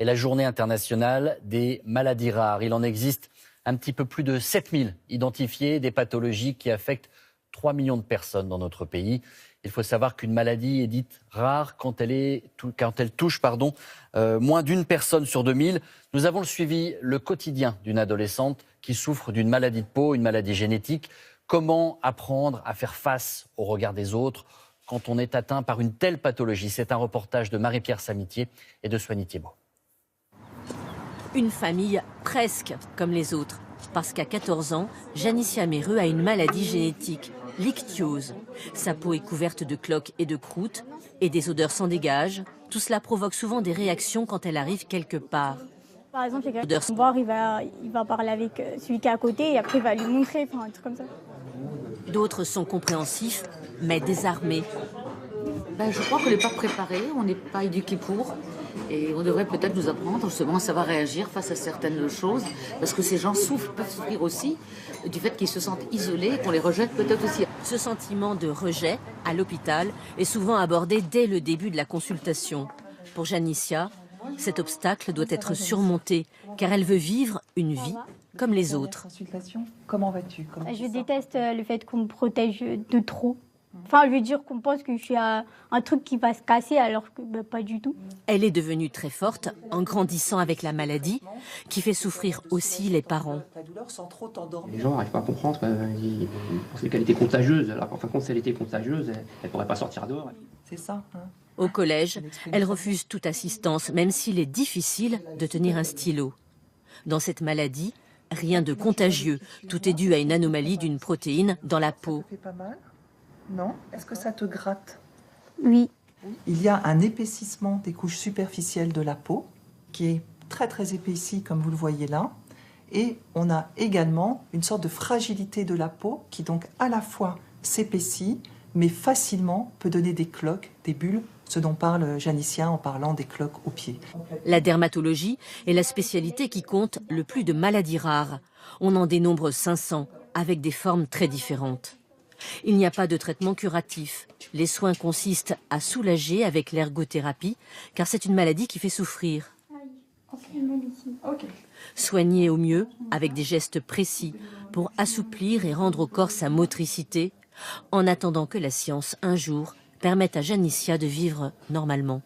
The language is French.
est la journée internationale des maladies rares. Il en existe un petit peu plus de 7000 identifiées, des pathologies qui affectent 3 millions de personnes dans notre pays. Il faut savoir qu'une maladie est dite rare quand elle touche moins d'une personne sur 2000. Nous avons suivi le quotidien d'une adolescente qui souffre d'une maladie de peau, une maladie génétique. Comment apprendre à faire face au regard des autres quand on est atteint par une telle pathologie? C'est un reportage de Marie-Pierre Samitier et de Soigny Thiebaud. Une famille presque comme les autres. Parce qu'à 14 ans, Janicia Méreux a une maladie génétique, l'ichthyose. Sa peau est couverte de cloques et de croûtes et des odeurs s'en dégagent. Tout cela provoque souvent des réactions quand elle arrive quelque part. Par exemple, il y a quelqu'un qui va voir, il va parler avec celui qui est à côté et après il va lui montrer, un truc comme ça. D'autres sont compréhensifs, mais désarmés. Je crois qu'on n'est pas préparé, on n'est pas éduqué pour. Et on devrait peut-être nous apprendre justement à savoir réagir face à certaines choses. Parce que ces gens peuvent souffrir aussi du fait qu'ils se sentent isolés et qu'on les rejette peut-être aussi. Ce sentiment de rejet à l'hôpital est souvent abordé dès le début de la consultation. Pour Janicia, cet obstacle doit être surmonté car elle veut vivre une vie comme les autres. Comment vas-tu? Je déteste le fait qu'on me protège de trop. Enfin, je veux dire qu'on pense que je suis un truc qui va se casser alors que pas du tout. Elle est devenue très forte en grandissant avec la maladie qui fait souffrir aussi les parents. Les gens n'arrivent pas à comprendre, ils pensaient qu'elle était contagieuse, alors qu'en fin de compte, si elle était contagieuse, elle ne pourrait pas sortir dehors. C'est ça. Au collège, elle refuse toute assistance, même s'il est difficile de tenir un stylo. Dans cette maladie, rien de contagieux. Tout est dû à une anomalie d'une protéine dans la peau. Ça te fait pas mal? Non? Est-ce que ça te gratte? Oui. Il y a un épaississement des couches superficielles de la peau qui est très très épaissi comme vous le voyez là. Et on a également une sorte de fragilité de la peau qui donc à la fois s'épaissit mais facilement peut donner des cloques, des bulles, ce dont parle Janicia en parlant des cloques aux pieds. La dermatologie est la spécialité qui compte le plus de maladies rares. On en dénombre 500 avec des formes très différentes. Il n'y a pas de traitement curatif. Les soins consistent à soulager avec l'ergothérapie, car c'est une maladie qui fait souffrir. Soigner au mieux avec des gestes précis pour assouplir et rendre au corps sa motricité, en attendant que la science, un jour, permette à Janicia de vivre normalement.